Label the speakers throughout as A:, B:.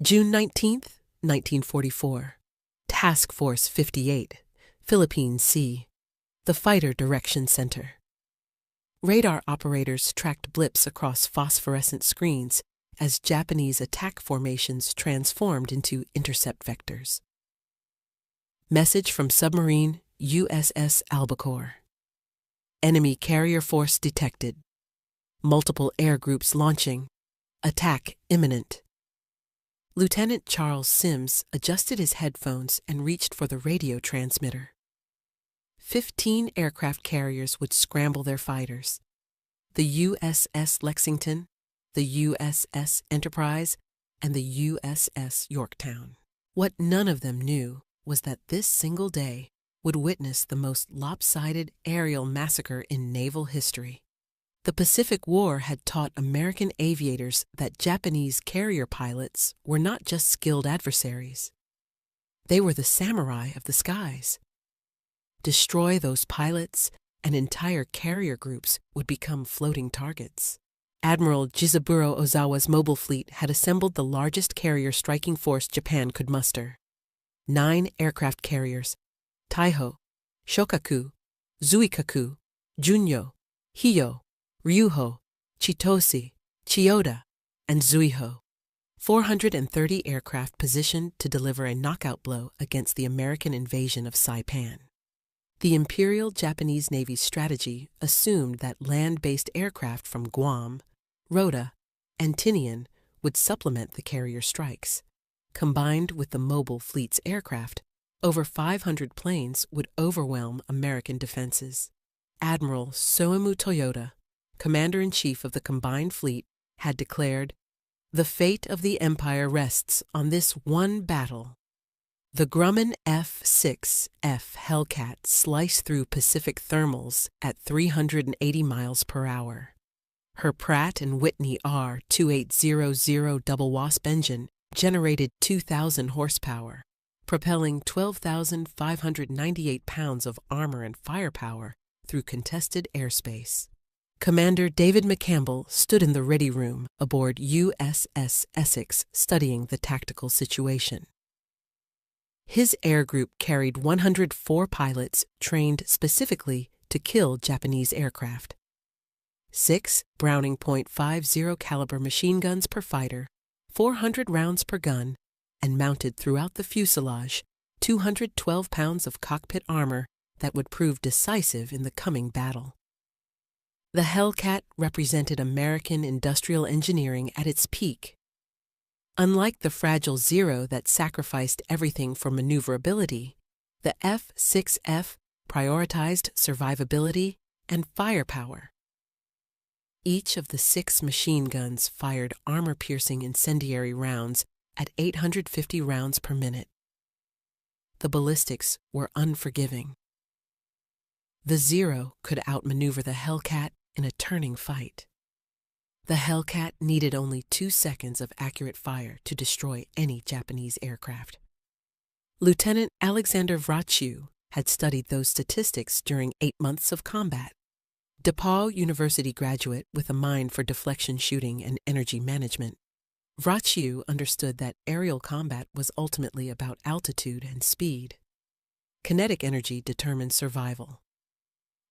A: June 19, 1944. Task Force 58, Philippine Sea. The Fighter Direction Center. Radar operators tracked blips across phosphorescent screens as Japanese attack formations transformed into intercept vectors. Message from submarine USS Albacore. Enemy carrier force detected. Multiple air groups launching. Attack imminent. Lieutenant Charles Sims adjusted his headphones and reached for the radio transmitter. 15 aircraft carriers would scramble their fighters. The USS Lexington, the USS Enterprise, and the USS Yorktown. What none of them knew was that this single day would witness the most lopsided aerial massacre in naval history. The Pacific War had taught American aviators that Japanese carrier pilots were not just skilled adversaries. They were the samurai of the skies. Destroy those pilots, and entire carrier groups would become floating targets. Admiral Jizaburo Ozawa's mobile fleet had assembled the largest carrier striking force Japan could muster. 9 aircraft carriers: Taiho, Shokaku, Zuikaku, Junyo, Hiyo, Ryuho, Chitose, Chiyoda, and Zuiho. 430 aircraft positioned to deliver a knockout blow against the American invasion of Saipan. The Imperial Japanese Navy's strategy assumed that land-based aircraft from Guam, Rota, and Tinian would supplement the carrier strikes. Combined with the mobile fleet's aircraft, over 500 planes would overwhelm American defenses. Admiral Soemu Toyoda, Commander-in-Chief of the combined fleet, had declared, "The fate of the Empire rests on this one battle." The Grumman F6F Hellcat sliced through Pacific thermals at 380 miles per hour. Her Pratt & Whitney R2800 double wasp engine generated 2,000 horsepower, propelling 12,598 pounds of armor and firepower through contested airspace. Commander David McCampbell stood in the ready room aboard USS Essex studying the tactical situation. His air group carried 104 pilots trained specifically to kill Japanese aircraft. 6 Browning .50 caliber machine guns per fighter, 400 rounds per gun, and mounted throughout the fuselage 212 pounds of cockpit armor that would prove decisive in the coming battle. The Hellcat represented American industrial engineering at its peak. Unlike the fragile Zero that sacrificed everything for maneuverability, the F6F prioritized survivability and firepower. Each of the 6 machine guns fired armor-piercing incendiary rounds at 850 rounds per minute. The ballistics were unforgiving. The Zero could outmaneuver the Hellcat in a turning fight. The Hellcat needed only 2 seconds of accurate fire to destroy any Japanese aircraft. Lieutenant Alexander Vraciu had studied those statistics during 8 months of combat. DePaul University graduate with a mind for deflection shooting and energy management, Vraciu understood that aerial combat was ultimately about altitude and speed. Kinetic energy determined survival.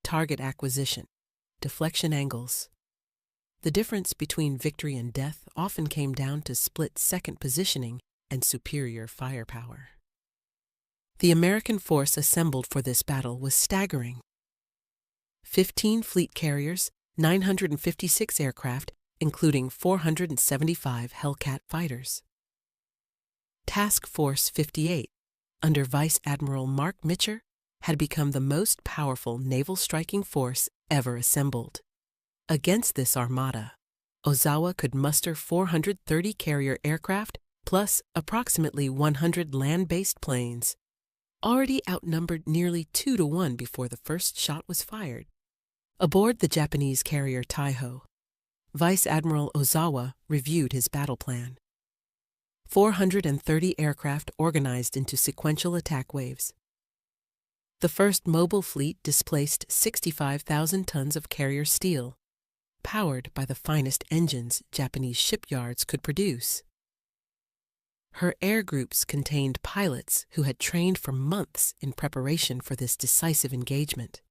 A: Target acquisition, deflection angles. The difference between victory and death often came down to split-second positioning and superior firepower. The American force assembled for this battle was staggering. 15 fleet carriers, 956 aircraft, including 475 Hellcat fighters. Task Force 58, under Vice Admiral Mark Mitcher, had become the most powerful naval striking force ever assembled. Against this armada, Ozawa could muster 430 carrier aircraft plus approximately 100 land-based planes, already outnumbered nearly 2-to-1 before the first shot was fired. Aboard the Japanese carrier Taiho, Vice Admiral Ozawa reviewed his battle plan. 430 aircraft organized into sequential attack waves. The first mobile fleet displaced 65,000 tons of carrier steel, powered by the finest engines Japanese shipyards could produce. Her air groups contained pilots who had trained for months in preparation for this decisive engagement.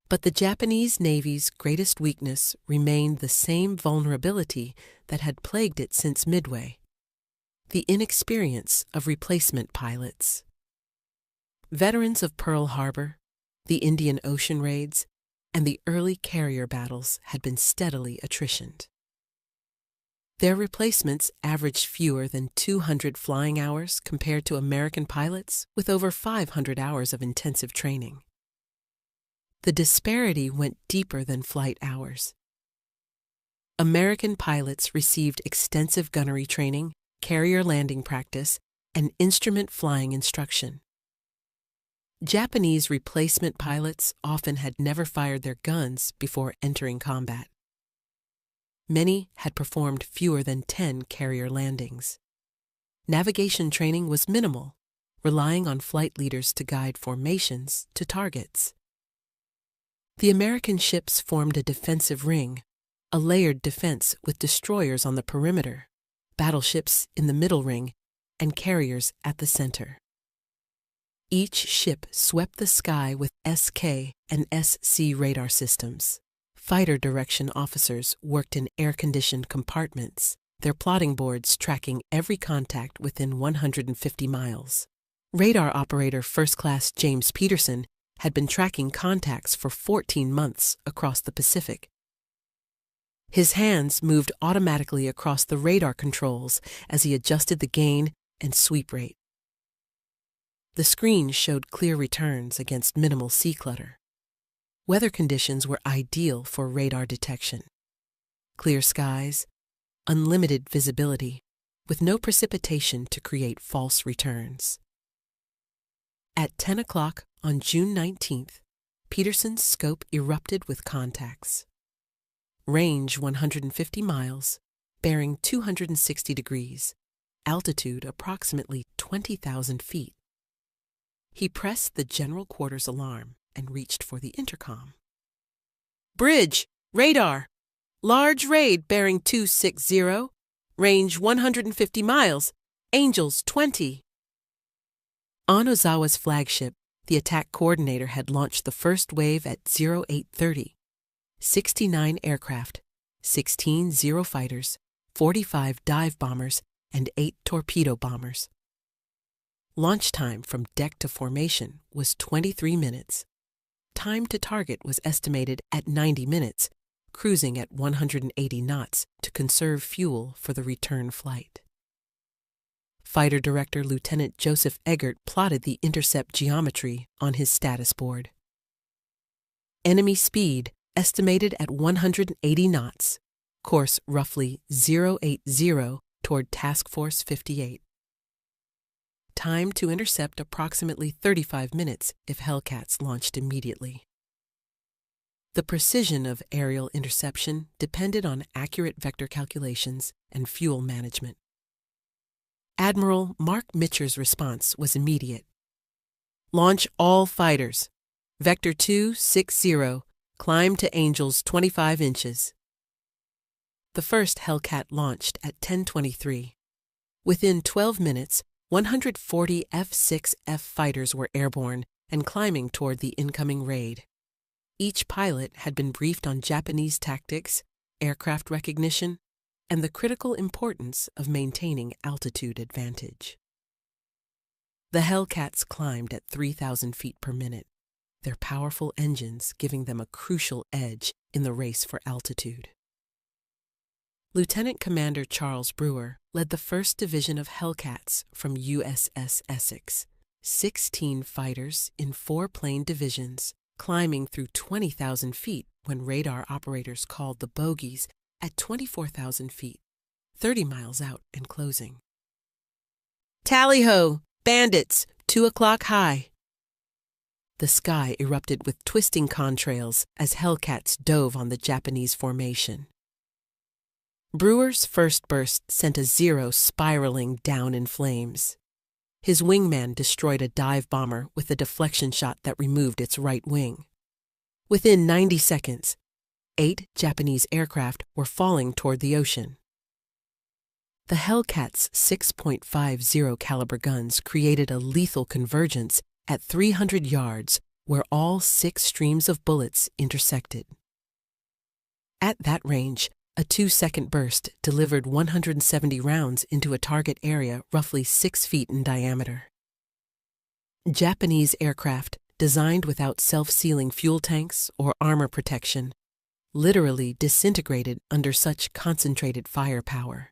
A: But the Japanese Navy's greatest weakness remained the same vulnerability that had plagued it since Midway: the inexperience of replacement pilots. Veterans of Pearl Harbor, the Indian Ocean raids, and the early carrier battles had been steadily attritioned. Their replacements averaged fewer than 200 flying hours compared to American pilots with over 500 hours of intensive training. The disparity went deeper than flight hours. American pilots received extensive gunnery training, carrier landing practice, and instrument flying instruction. Japanese replacement pilots often had never fired their guns before entering combat. Many had performed fewer than 10 carrier landings. Navigation training was minimal, relying on flight leaders to guide formations to targets. The American ships formed a defensive ring, a layered defense with destroyers on the perimeter, battleships in the middle ring, and carriers at the center. Each ship swept the sky with SK and SC radar systems. Fighter direction officers worked in air-conditioned compartments, their plotting boards tracking every contact within 150 miles. Radar operator First Class James Peterson had been tracking contacts for 14 months across the Pacific. His hands moved automatically across the radar controls as he adjusted the gain and sweep rate. The screen showed clear returns against minimal sea clutter. Weather conditions were ideal for radar detection. Clear skies, unlimited visibility, with no precipitation to create false returns. At 10 o'clock on June 19th, Peterson's scope erupted with contacts. Range 150 miles, bearing 260 degrees, altitude approximately 20,000 feet. He pressed the general quarters alarm and reached for the intercom. "Bridge! Radar! Large raid bearing 260, range 150 miles, Angels 20. On Ozawa's flagship, the attack coordinator had launched the first wave at 0830. 69 aircraft, 16 Zero fighters, 45 dive bombers, and 8 torpedo bombers. Launch time from deck to formation was 23 minutes. Time to target was estimated at 90 minutes, cruising at 180 knots to conserve fuel for the return flight. Fighter Director Lieutenant Joseph Eggert plotted the intercept geometry on his status board. Enemy speed estimated at 180 knots, course roughly 080 toward Task Force 58. Time to intercept approximately 35 minutes if Hellcats launched immediately. The precision of aerial interception depended on accurate vector calculations and fuel management. Admiral Mark Mitcher's response was immediate. "Launch all fighters. Vector 260, climb to Angels 25 inches. The first Hellcat launched at 10:23. Within 12 minutes, 140 F6F fighters were airborne and climbing toward the incoming raid. Each pilot had been briefed on Japanese tactics, aircraft recognition, and the critical importance of maintaining altitude advantage. The Hellcats climbed at 3,000 feet per minute, their powerful engines giving them a crucial edge in the race for altitude. Lieutenant Commander Charles Brewer led the 1st Division of Hellcats from USS Essex, 16 fighters in 4 plane divisions, climbing through 20,000 feet when radar operators called the bogies at 24,000 feet, 30 miles out and closing. "Tally-ho! Bandits! 2 o'clock high!" The sky erupted with twisting contrails as Hellcats dove on the Japanese formation. Brewer's first burst sent a Zero spiraling down in flames. His wingman destroyed a dive bomber with a deflection shot that removed its right wing. Within 90 seconds, 8 Japanese aircraft were falling toward the ocean. The Hellcats' 6.50 caliber guns created a lethal convergence at 300 yards where all 6 streams of bullets intersected. At that range, a 2-second burst delivered 170 rounds into a target area roughly 6 feet in diameter. Japanese aircraft, designed without self-sealing fuel tanks or armor protection, literally disintegrated under such concentrated firepower.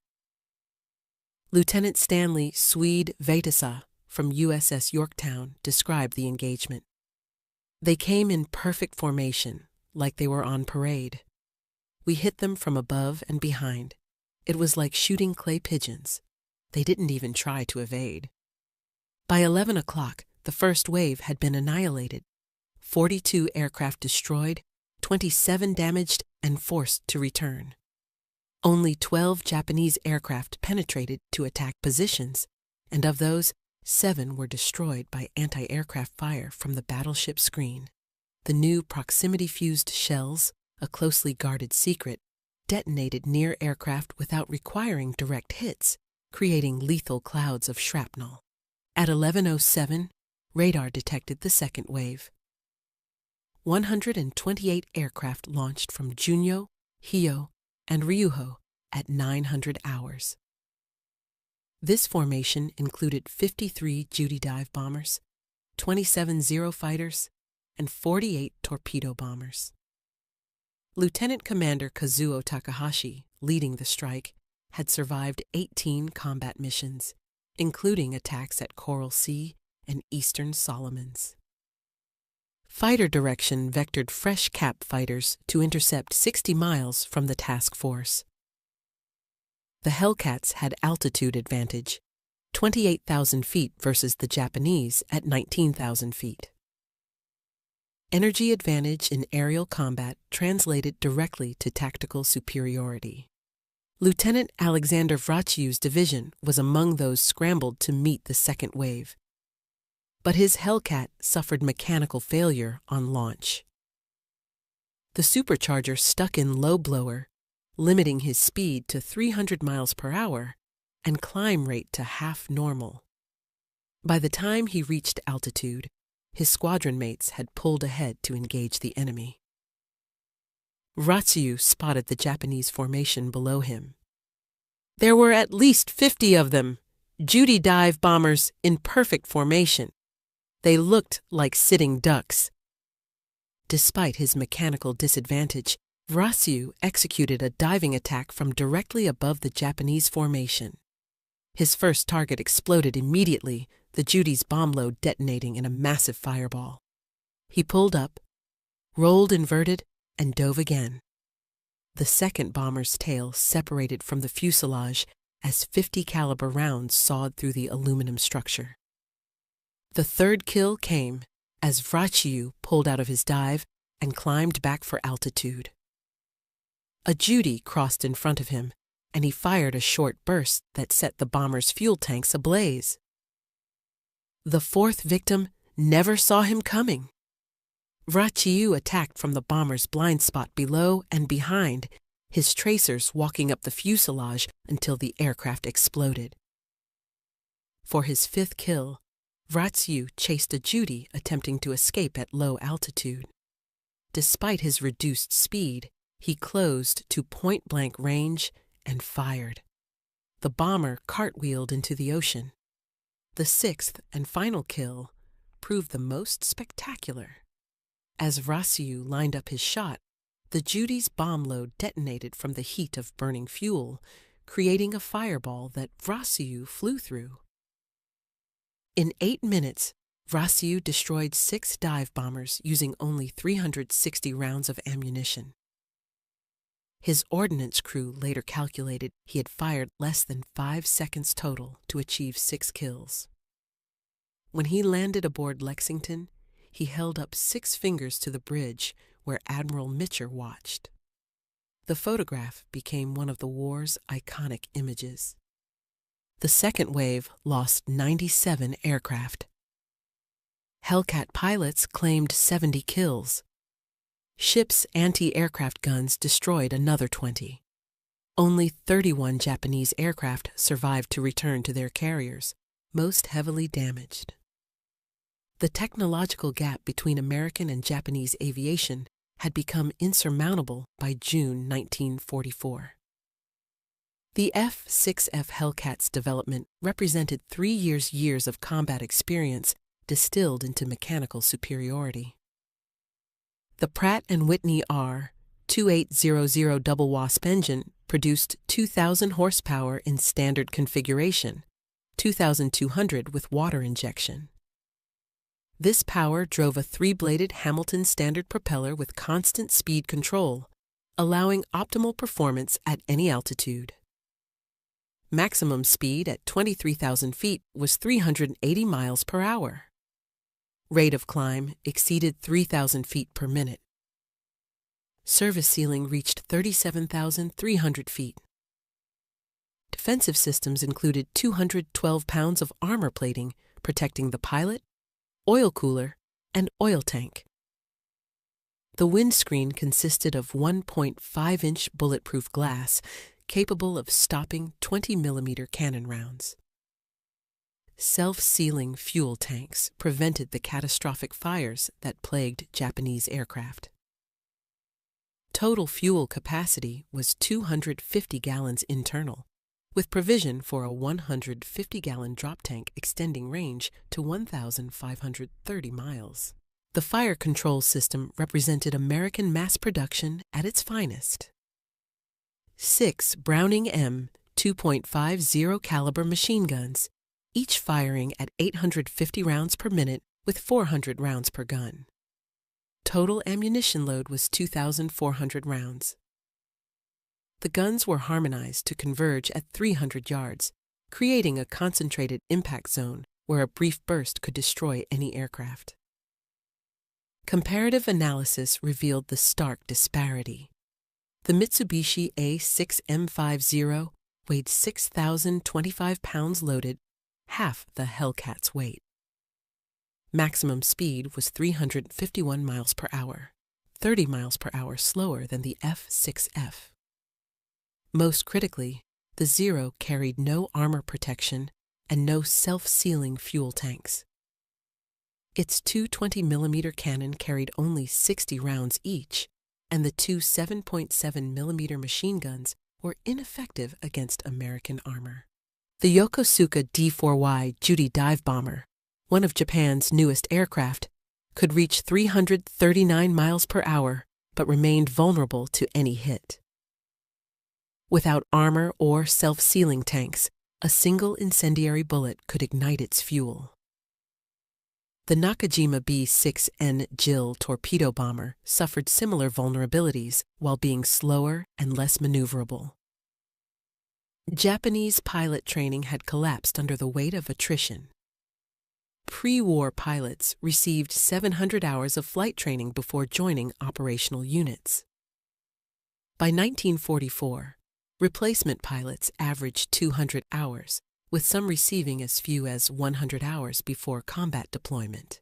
A: Lieutenant Stanley Swede Vaitasa from USS Yorktown described the engagement. They came in perfect formation, like they were on parade. We hit them from above and behind. It was like shooting clay pigeons. They didn't even try to evade. By 11 o'clock, the first wave had been annihilated. 42 aircraft destroyed, 27 damaged and forced to return. Only 12 Japanese aircraft penetrated to attack positions, and of those, 7 were destroyed by anti-aircraft fire from the battleship screen. The new proximity-fused shells, a closely guarded secret, detonated near aircraft without requiring direct hits, creating lethal clouds of shrapnel. At 11:07, radar detected the second wave. 128 aircraft launched from Junyo, Hyo, and Ryuho at 900 hours. This formation included 53 Judy dive bombers, 27 Zero fighters, and 48 torpedo bombers. Lieutenant Commander Kazuo Takahashi, leading the strike, had survived 18 combat missions, including attacks at Coral Sea and Eastern Solomons. Fighter direction vectored fresh cap fighters to intercept 60 miles from the task force. The Hellcats had altitude advantage, 28,000 feet versus the Japanese at 19,000 feet. Energy advantage in aerial combat translated directly to tactical superiority. Lieutenant Alexander Vraciu's division was among those scrambled to meet the second wave, but his Hellcat suffered mechanical failure on launch. The supercharger stuck in low blower, limiting his speed to 300 miles per hour and climb rate to half normal. By the time he reached altitude, his squadron mates had pulled ahead to engage the enemy. Vraciu spotted the Japanese formation below him. There were at least 50 of them, Judy dive bombers in perfect formation. They looked like sitting ducks. Despite his mechanical disadvantage, Vraciu executed a diving attack from directly above the Japanese formation. His first target exploded immediately, the Judy's bomb load detonating in a massive fireball. He pulled up, rolled inverted, and dove again. The second bomber's tail separated from the fuselage as 50 caliber rounds sawed through the aluminum structure. The third kill came as Vraciu pulled out of his dive and climbed back for altitude. A Judy crossed in front of him, and he fired a short burst that set the bomber's fuel tanks ablaze. The fourth victim never saw him coming. Vraciu attacked from the bomber's blind spot below and behind, his tracers walking up the fuselage until the aircraft exploded. For his fifth kill, Vraciu chased a Judy attempting to escape at low altitude. Despite his reduced speed, he closed to point-blank range and fired. The bomber cartwheeled into the ocean. The sixth and final kill proved the most spectacular. As Vraciu lined up his shot, the Judy's bomb load detonated from the heat of burning fuel, creating a fireball that Vraciu flew through. In 8 minutes, Vraciu destroyed 6 dive bombers using only 360 rounds of ammunition. His ordnance crew later calculated he had fired less than 5 seconds total to achieve 6 kills. When he landed aboard Lexington, he held up 6 fingers to the bridge where Admiral Mitcher watched. The photograph became one of the war's iconic images. The second wave lost 97 aircraft. Hellcat pilots claimed 70 kills. Ships' anti-aircraft guns destroyed another 20. Only 31 Japanese aircraft survived to return to their carriers, most heavily damaged. The technological gap between American and Japanese aviation had become insurmountable by June 1944. The F6F Hellcat's development represented 3 years of combat experience distilled into mechanical superiority. The Pratt & Whitney R-2800 double wasp engine produced 2,000 horsepower in standard configuration, 2,200 with water injection. This power drove a 3-bladed Hamilton standard propeller with constant speed control, allowing optimal performance at any altitude. Maximum speed at 23,000 feet was 380 miles per hour. Rate of climb exceeded 3,000 feet per minute. Service ceiling reached 37,300 feet. Defensive systems included 212 pounds of armor plating protecting the pilot, oil cooler, and oil tank. The windscreen consisted of 1.5-inch bulletproof glass capable of stopping 20-millimeter cannon rounds. Self-sealing fuel tanks prevented the catastrophic fires that plagued Japanese aircraft. Total fuel capacity was 250 gallons internal, with provision for a 150-gallon drop tank extending range to 1,530 miles. The fire control system represented American mass production at its finest. 6 Browning M 2.50 caliber machine guns, each firing at 850 rounds per minute with 400 rounds per gun. Total ammunition load was 2,400 rounds. The guns were harmonized to converge at 300 yards, creating a concentrated impact zone where a brief burst could destroy any aircraft. Comparative analysis revealed the stark disparity. The Mitsubishi A6M50 weighed 6,025 pounds loaded, half the Hellcat's weight. Maximum speed was 351 miles per hour, 30 miles per hour slower than the F6F. Most critically, the Zero carried no armor protection and no self-sealing fuel tanks. Its two 20-millimeter cannon carried only 60 rounds each, and the two 7.7-millimeter machine guns were ineffective against American armor. The Yokosuka D-4Y Judy dive bomber, one of Japan's newest aircraft, could reach 339 miles per hour but remained vulnerable to any hit. Without armor or self-sealing tanks, a single incendiary bullet could ignite its fuel. The Nakajima B-6N Jill torpedo bomber suffered similar vulnerabilities while being slower and less maneuverable. Japanese pilot training had collapsed under the weight of attrition. Pre-war pilots received 700 hours of flight training before joining operational units. By 1944, replacement pilots averaged 200 hours, with some receiving as few as 100 hours before combat deployment.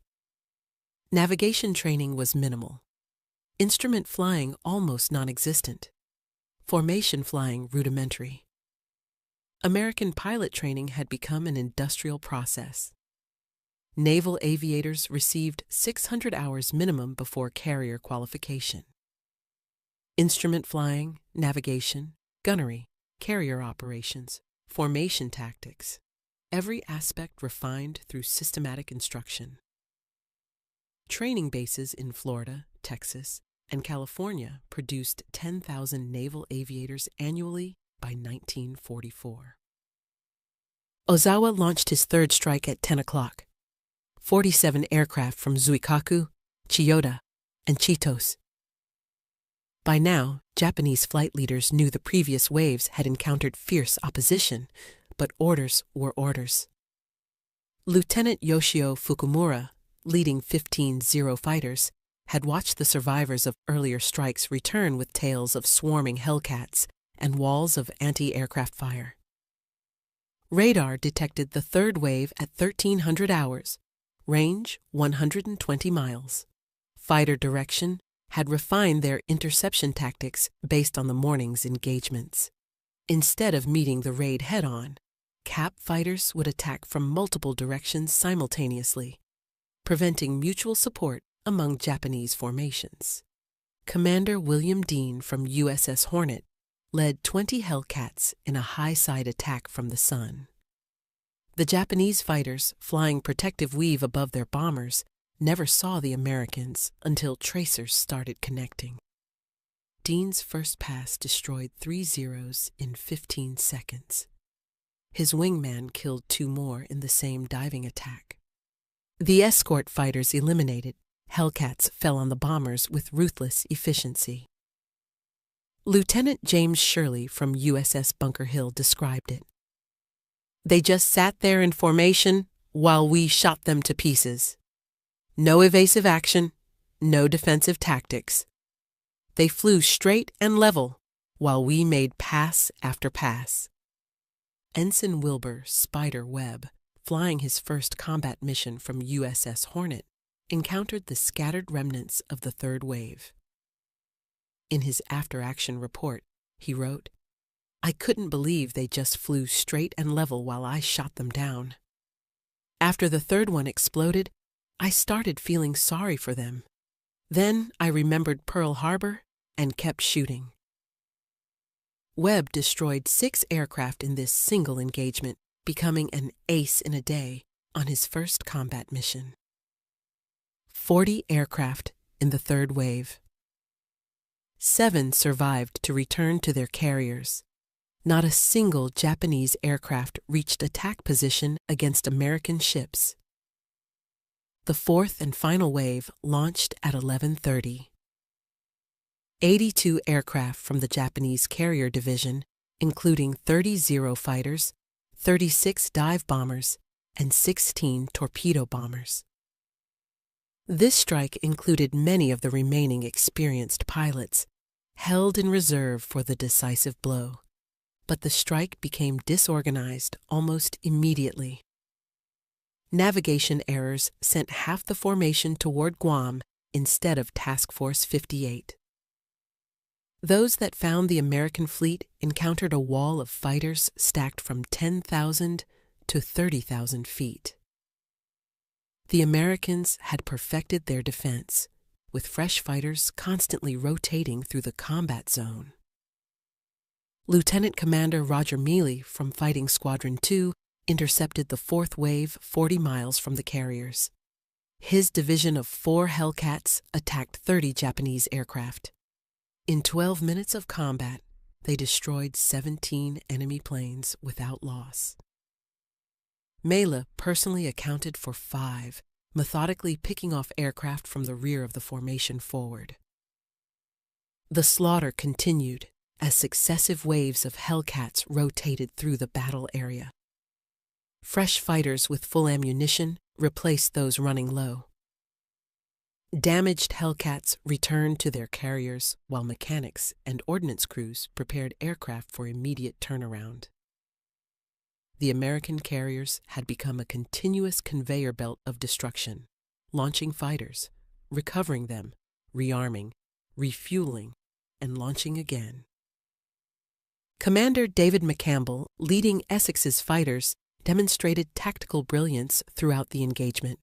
A: Navigation training was minimal. Instrument flying almost non-existent. Formation flying rudimentary. American pilot training had become an industrial process. Naval aviators received 600 hours minimum before carrier qualification. Instrument flying, navigation, gunnery, carrier operations, formation tactics, every aspect refined through systematic instruction. Training bases in Florida, Texas, and California produced 10,000 naval aviators annually by 1944. Ozawa launched his third strike at 10 o'clock. 47 aircraft from Zuikaku, Chiyoda, and Chitos. By now, Japanese flight leaders knew the previous waves had encountered fierce opposition, but orders were orders. Lieutenant Yoshio Fukumura, leading 15 Zero fighters, had watched the survivors of earlier strikes return with tales of swarming Hellcats and walls of anti-aircraft fire. Radar detected the third wave at 1,300 hours, range 120 miles. Fighter direction had refined their interception tactics based on the morning's engagements. Instead of meeting the raid head-on, CAP fighters would attack from multiple directions simultaneously, preventing mutual support among Japanese formations. Commander William Dean from USS Hornet led 20 Hellcats in a high-side attack from the sun. The Japanese fighters, flying protective weave above their bombers, never saw the Americans until tracers started connecting. Dean's first pass destroyed 3 Zeros in 15 seconds. His wingman killed 2 more in the same diving attack. The escort fighters eliminated, Hellcats fell on the bombers with ruthless efficiency. Lieutenant James Shirley from USS Bunker Hill described it. They just sat there in formation while we shot them to pieces. No evasive action, no defensive tactics. They flew straight and level while we made pass after pass. Ensign Wilbur Spider Webb, flying his first combat mission from USS Hornet, encountered the scattered remnants of the third wave. In his after-action report, he wrote, "I couldn't believe they just flew straight and level while I shot them down. After the third one exploded, I started feeling sorry for them. Then I remembered Pearl Harbor and kept shooting." Webb destroyed 6 aircraft in this single engagement, becoming an ace in a day on his first combat mission. 40 aircraft in the third wave. 7 survived to return to their carriers. Not a single Japanese aircraft reached attack position against American ships. The fourth and final wave launched at 11:30. 82 aircraft from the Japanese carrier division, including 30 Zero fighters, 36 dive bombers, and 16 torpedo bombers. This strike included many of the remaining experienced pilots, held in reserve for the decisive blow, but the strike became disorganized almost immediately. Navigation errors sent half the formation toward Guam instead of Task Force 58. Those that found the American fleet encountered a wall of fighters stacked from 10,000 to 30,000 feet. The Americans had perfected their defense, with fresh fighters constantly rotating through the combat zone. Lieutenant Commander Roger Mealy from Fighting Squadron 2 intercepted the fourth wave 40 miles from the carriers. His division of 4 Hellcats attacked 30 Japanese aircraft. In 12 minutes of combat, they destroyed 17 enemy planes without loss. Mela personally accounted for 5, methodically picking off aircraft from the rear of the formation forward. The slaughter continued as successive waves of Hellcats rotated through the battle area. Fresh fighters with full ammunition replaced those running low. Damaged Hellcats returned to their carriers while mechanics and ordnance crews prepared aircraft for immediate turnaround. The American carriers had become a continuous conveyor belt of destruction, launching fighters, recovering them, rearming, refueling, and launching again. Commander David McCampbell, leading Essex's fighters, demonstrated tactical brilliance throughout the engagement.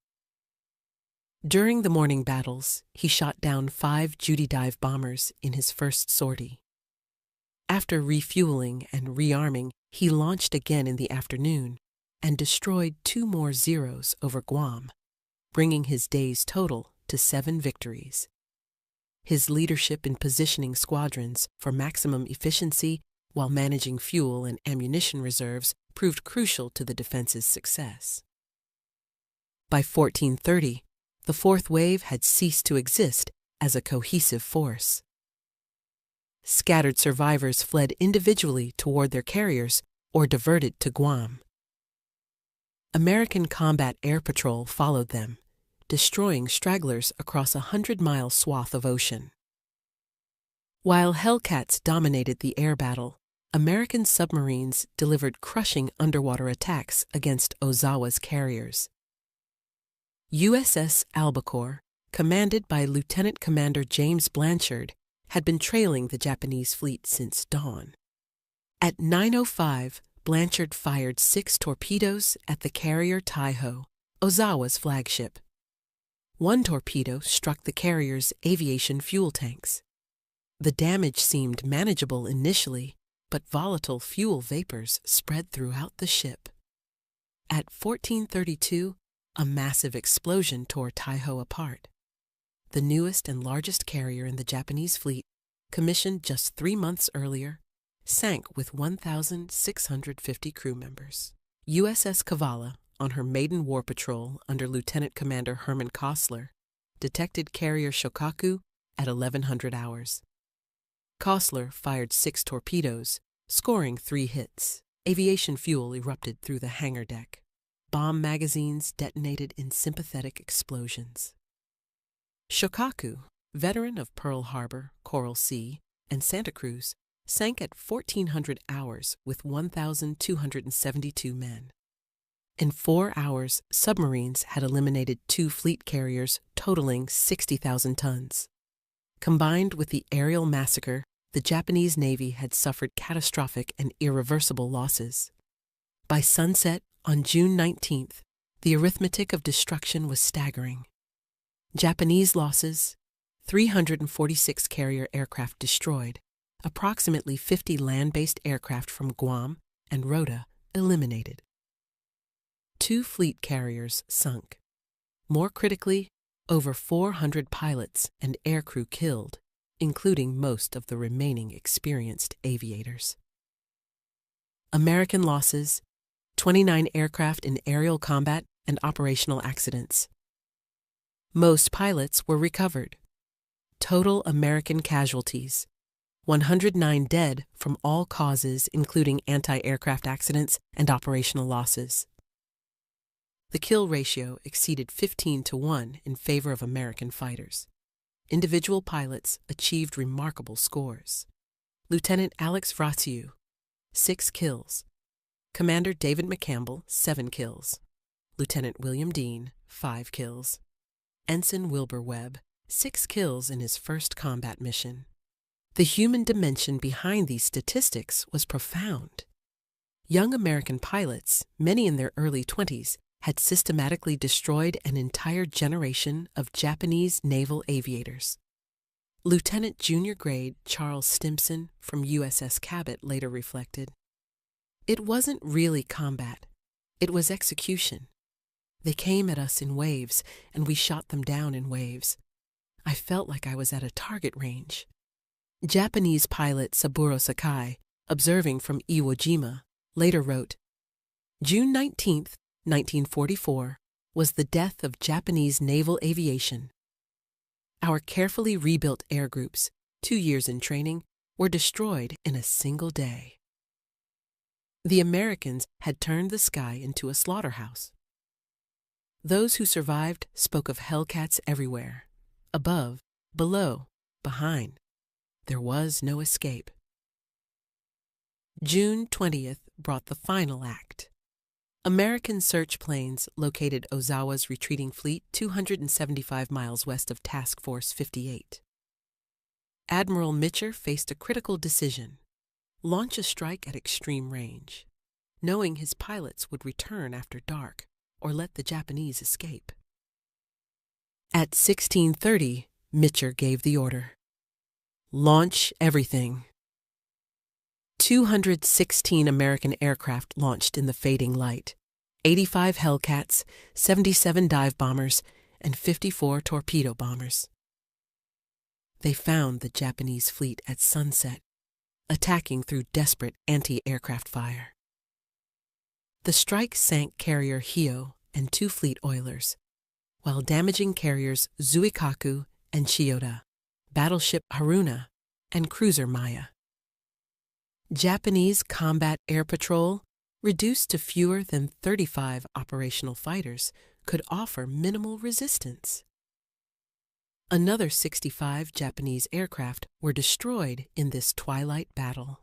A: During the morning battles, he shot down 5 Judy dive bombers in his first sortie. After refueling and rearming, he launched again in the afternoon and destroyed 2 more Zeros over Guam, bringing his day's total to 7 victories. His leadership in positioning squadrons for maximum efficiency while managing fuel and ammunition reserves proved crucial to the defense's success. By 1430, the fourth wave had ceased to exist as a cohesive force. Scattered survivors fled individually toward their carriers or diverted to Guam. American Combat Air Patrol followed them, destroying stragglers across a 100-mile swath of ocean. While Hellcats dominated the air battle, American submarines delivered crushing underwater attacks against Ozawa's carriers. USS Albacore, commanded by Lieutenant Commander James Blanchard, had been trailing the Japanese fleet since dawn. At 9:05, Blanchard fired 6 torpedoes at the carrier Taiho, Ozawa's flagship. One torpedo struck the carrier's aviation fuel tanks. The damage seemed manageable initially, but volatile fuel vapors spread throughout the ship. At 14:32, a massive explosion tore Taiho apart. The newest and largest carrier in the Japanese fleet, commissioned just 3 months earlier, sank with 1,650 crew members. USS Kavala, on her maiden war patrol under Lieutenant Commander Herman Kostler, detected carrier Shokaku at 1100 hours. Kostler fired 6 torpedoes, scoring 3 hits. Aviation fuel erupted through the hangar deck. Bomb magazines detonated in sympathetic explosions. Shokaku, veteran of Pearl Harbor, Coral Sea, and Santa Cruz, sank at 1400 hours with 1,272 men. In 4 hours, submarines had eliminated 2 fleet carriers totaling 60,000 tons. Combined with the aerial massacre, the Japanese Navy had suffered catastrophic and irreversible losses. By sunset on June 19th, the arithmetic of destruction was staggering. Japanese losses: 346 carrier aircraft destroyed, approximately 50 land-based aircraft from Guam and Rota eliminated. 2 fleet carriers sunk. More critically, over 400 pilots and aircrew killed, including most of the remaining experienced aviators. American losses: 29 aircraft in aerial combat and operational accidents. Most pilots were recovered. Total American casualties: 109 dead from all causes, including anti-aircraft accidents and operational losses. The kill ratio exceeded 15-1 in favor of American fighters. Individual pilots achieved remarkable scores. Lieutenant Alex Vraciu, 6 kills. Commander David McCampbell, 7 kills. Lieutenant William Dean, 5 kills. Ensign Wilbur Webb, 6 kills in his first combat mission. The human dimension behind these statistics was profound. Young American pilots, many in their early 20s, had systematically destroyed an entire generation of Japanese naval aviators. Lieutenant Junior Grade Charles Stimson from USS Cabot later reflected, "It wasn't really combat. It was execution. They came at us in waves, and we shot them down in waves. I felt like I was at a target range." Japanese pilot Saburo Sakai, observing from Iwo Jima, later wrote, "June 19th, 1944, was the death of Japanese naval aviation. Our carefully rebuilt air groups, 2 years in training, were destroyed in a single day." The Americans had turned the sky into a slaughterhouse. Those who survived spoke of Hellcats everywhere, above, below, behind. There was no escape. June 20th brought the final act. American search planes located Ozawa's retreating fleet 275 miles west of Task Force 58. Admiral Mitcher faced a critical decision: launch a strike at extreme range, knowing his pilots would return after dark, or let the Japanese escape. At 16:30, Mitcher gave the order: launch everything. 216 American aircraft launched in the fading light, 85 Hellcats, 77 dive bombers, and 54 torpedo bombers. They found the Japanese fleet at sunset, attacking through desperate anti-aircraft fire. The strike sank carrier Hio and 2 fleet oilers, while damaging carriers Zuikaku and Chiyoda, battleship Haruna, and cruiser Maya. Japanese combat air patrol, reduced to fewer than 35 operational fighters, could offer minimal resistance. Another 65 Japanese aircraft were destroyed in this twilight battle.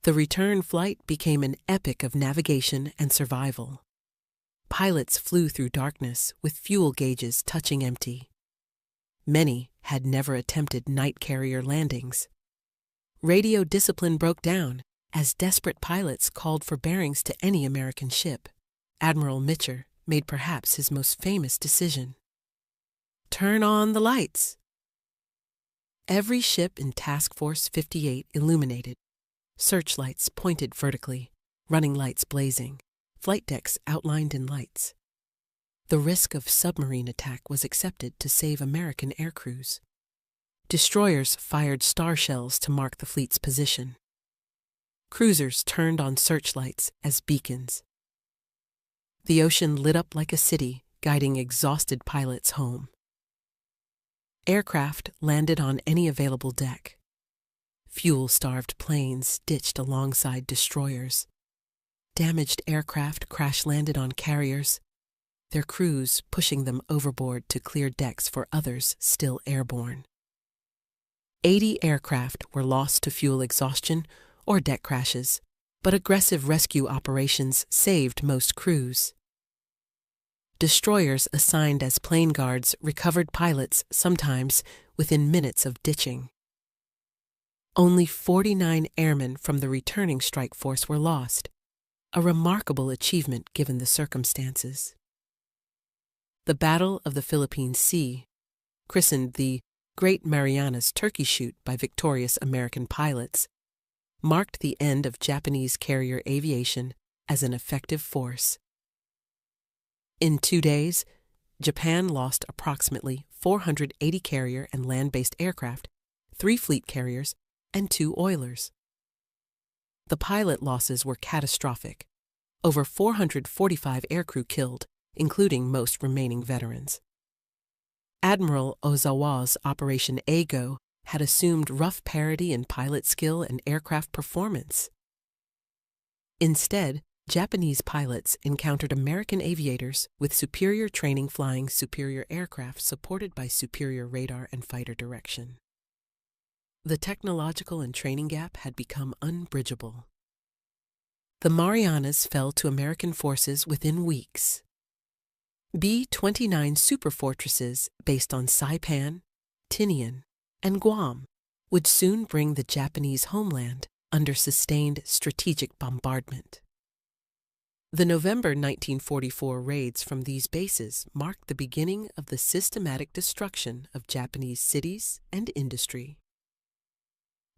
A: The return flight became an epic of navigation and survival. Pilots flew through darkness with fuel gauges touching empty. Many had never attempted night carrier landings. radio discipline broke down as desperate pilots called for bearings to any American ship. Admiral Mitcher made perhaps his most famous decision. Turn on the lights. Every ship in Task Force 58 illuminated, searchlights pointed vertically, running lights blazing, flight decks outlined in lights. The risk of submarine attack was accepted to save American air crews. Destroyers fired star shells to mark the fleet's position. Cruisers turned on searchlights as beacons. The ocean lit up like a city, guiding exhausted pilots home. Aircraft landed on any available deck. Fuel-starved planes ditched alongside destroyers. Damaged aircraft crash-landed on carriers, their crews pushing them overboard to clear decks for others still airborne. 80 aircraft were lost to fuel exhaustion or deck crashes, but aggressive rescue operations saved most crews. Destroyers assigned as plane guards recovered pilots sometimes within minutes of ditching. Only 49 airmen from the returning strike force were lost, a remarkable achievement given the circumstances. The Battle of the Philippine Sea, christened the Great Marianas Turkey Shoot by victorious American pilots, marked the end of Japanese carrier aviation as an effective force. In 2 days, Japan lost approximately 480 carrier and land-based aircraft, 3 fleet carriers, and 2 oilers. The pilot losses were catastrophic. Over 445 aircrew killed, including most remaining veterans. Admiral Ozawa's Operation Eigo had assumed rough parity in pilot skill and aircraft performance. Instead, Japanese pilots encountered American aviators with superior training flying superior aircraft supported by superior radar and fighter direction. The technological and training gap had become unbridgeable. The Marianas fell to American forces within weeks. B-29 superfortresses based on Saipan, Tinian, and Guam would soon bring the Japanese homeland under sustained strategic bombardment. The November 1944 raids from these bases marked the beginning of the systematic destruction of Japanese cities and industry.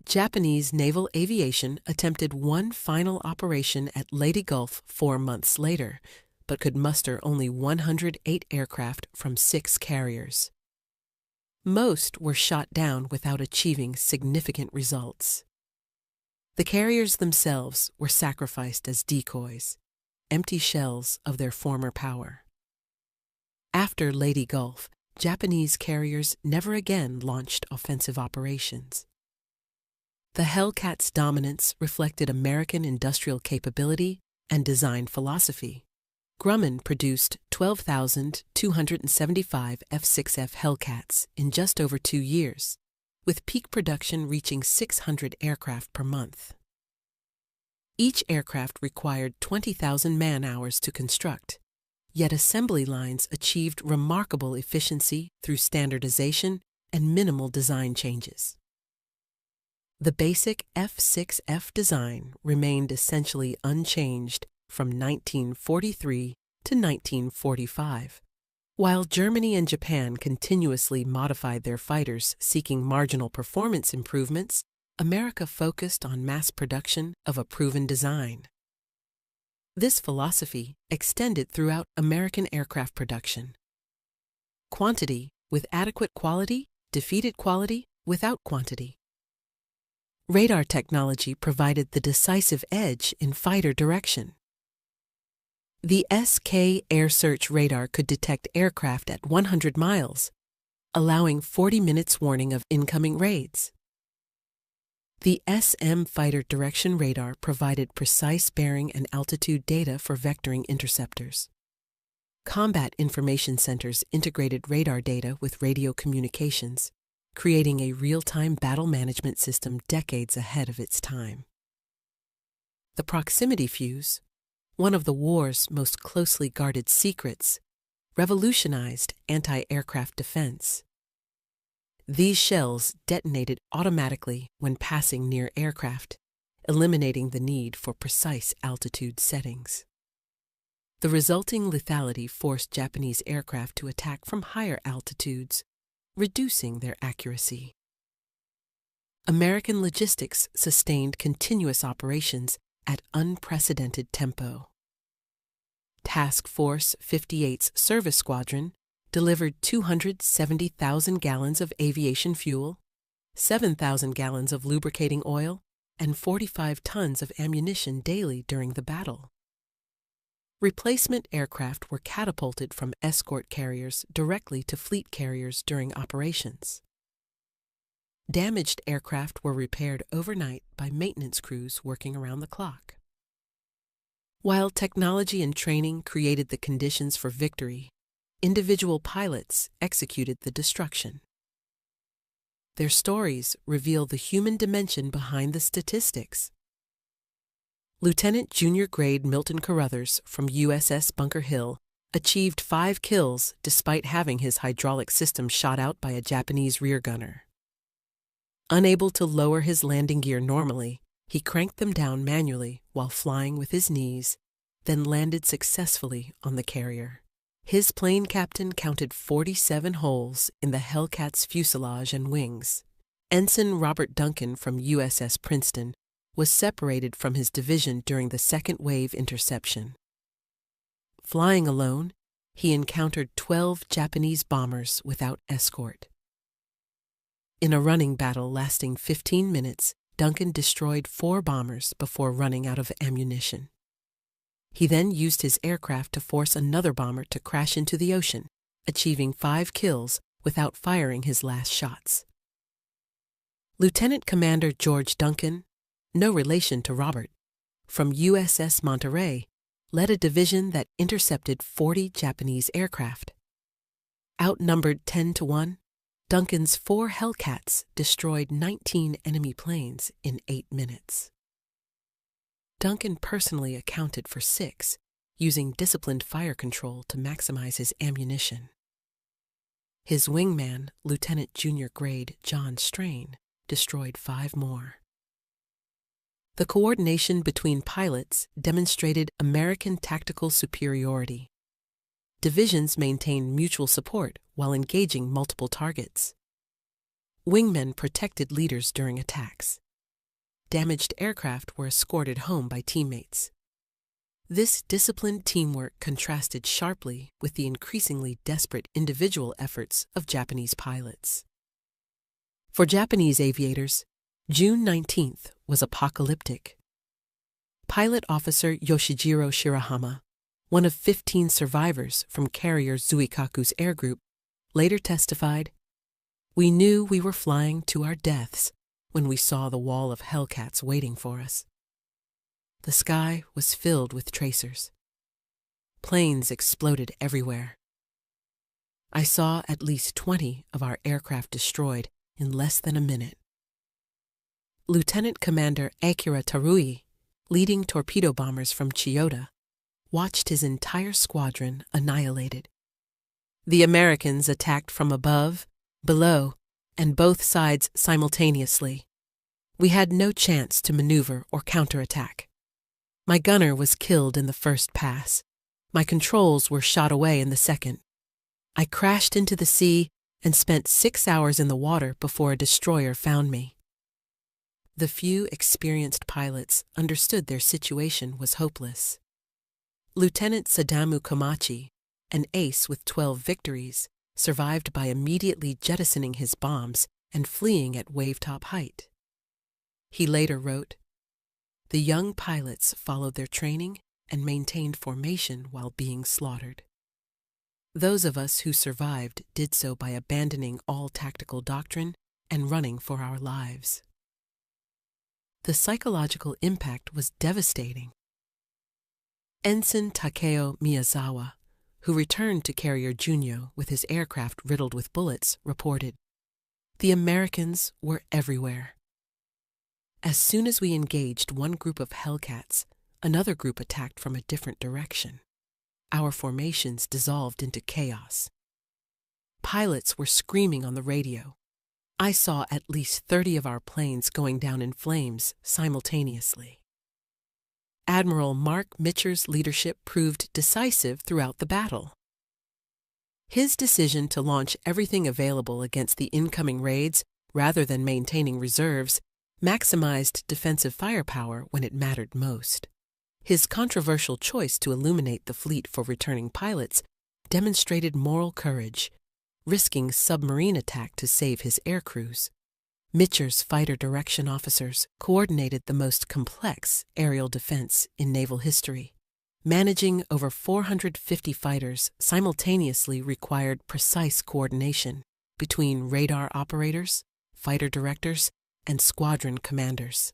A: Japanese naval aviation attempted one final operation at Leyte Gulf 4 months later, but could muster only 108 aircraft from 6 carriers. Most were shot down without achieving significant results. The carriers themselves were sacrificed as decoys, empty shells of their former power. After Leyte Gulf, Japanese carriers never again launched offensive operations. The Hellcats' dominance reflected American industrial capability and design philosophy. Grumman produced 12,275 F6F Hellcats in just over 2 years, with peak production reaching 600 aircraft per month. Each aircraft required 20,000 man-hours to construct, yet assembly lines achieved remarkable efficiency through standardization and minimal design changes. The basic F6F design remained essentially unchanged from 1943 to 1945, while Germany and Japan continuously modified their fighters seeking marginal performance improvements. America focused on mass production of a proven design. This philosophy extended throughout American aircraft production. Quantity with adequate quality defeated quality without quantity. Radar technology provided the decisive edge in fighter direction. The SK air search radar could detect aircraft at 100 miles, allowing 40 minutes warning of incoming raids. The SM fighter direction radar provided precise bearing and altitude data for vectoring interceptors. Combat Information Centers integrated radar data with radio communications, creating a real-time battle management system decades ahead of its time. The proximity fuse, one of the war's most closely guarded secrets, revolutionized anti-aircraft defense. These shells detonated automatically when passing near aircraft, eliminating the need for precise altitude settings. The resulting lethality forced Japanese aircraft to attack from higher altitudes, reducing their accuracy. American logistics sustained continuous operations at unprecedented tempo. Task Force 58's Service Squadron delivered 270,000 gallons of aviation fuel, 7,000 gallons of lubricating oil, and 45 tons of ammunition daily during the battle. Replacement aircraft were catapulted from escort carriers directly to fleet carriers during operations. Damaged aircraft were repaired overnight by maintenance crews working around the clock. While technology and training created the conditions for victory, individual pilots executed the destruction. Their stories reveal the human dimension behind the statistics. Lieutenant Junior Grade Milton Carruthers from USS Bunker Hill achieved 5 kills despite having his hydraulic system shot out by a Japanese rear gunner. Unable to lower his landing gear normally, he cranked them down manually while flying with his knees, then landed successfully on the carrier. His plane captain counted 47 holes in the Hellcat's fuselage and wings. Ensign Robert Duncan from USS Princeton was separated from his division during the second wave interception. Flying alone, he encountered 12 Japanese bombers without escort. In a running battle lasting 15 minutes, Duncan destroyed 4 bombers before running out of ammunition. He then used his aircraft to force another bomber to crash into the ocean, achieving 5 kills without firing his last shots. Lieutenant Commander George Duncan, no relation to Robert, from USS Monterey, led a division that intercepted 40 Japanese aircraft. Outnumbered 10-1, Duncan's 4 Hellcats destroyed 19 enemy planes in 8 minutes. Duncan personally accounted for 6, using disciplined fire control to maximize his ammunition. His wingman, Lieutenant Junior Grade John Strain, destroyed 5 more. The coordination between pilots demonstrated American tactical superiority. Divisions maintained mutual support while engaging multiple targets. Wingmen protected leaders during attacks. Damaged aircraft were escorted home by teammates. This disciplined teamwork contrasted sharply with the increasingly desperate individual efforts of Japanese pilots. For Japanese aviators, June 19th was apocalyptic. Pilot Officer Yoshijiro Shirahama, one of 15 survivors from carrier Zuikaku's air group, later testified, "We knew we were flying to our deaths when we saw the wall of Hellcats waiting for us. The sky was filled with tracers. Planes exploded everywhere. I saw at least 20 of our aircraft destroyed in less than a minute." Lieutenant Commander Akira Tarui, leading torpedo bombers from Chiyoda, watched his entire squadron annihilated. The Americans attacked from above, below, and both sides simultaneously. We had no chance to maneuver or counterattack. My gunner was killed in the first pass. My controls were shot away in the second. I crashed into the sea and spent 6 hours in the water before a destroyer found me. The few experienced pilots understood their situation was hopeless. Lieutenant Sadamu Komachi, an ace with 12 victories, survived by immediately jettisoning his bombs and fleeing at wave-top height. He later wrote, "The young pilots followed their training and maintained formation while being slaughtered. Those of us who survived did so by abandoning all tactical doctrine and running for our lives." The psychological impact was devastating. Ensign Takeo Miyazawa, who returned to Carrier Junyo with his aircraft riddled with bullets, reported, "The Americans were everywhere. As soon as we engaged one group of Hellcats, another group attacked from a different direction. Our formations dissolved into chaos. Pilots were screaming on the radio. I saw at least 30 of our planes going down in flames simultaneously. Admiral Mark Mitcher's leadership proved decisive throughout the battle. His decision to launch everything available against the incoming raids rather than maintaining reserves maximized defensive firepower when it mattered most. His controversial choice to illuminate the fleet for returning pilots demonstrated moral courage, risking submarine attack to save his air crews. Mitcher's fighter direction officers coordinated the most complex aerial defense in naval history. Managing over 450 fighters simultaneously required precise coordination between radar operators, fighter directors, and squadron commanders.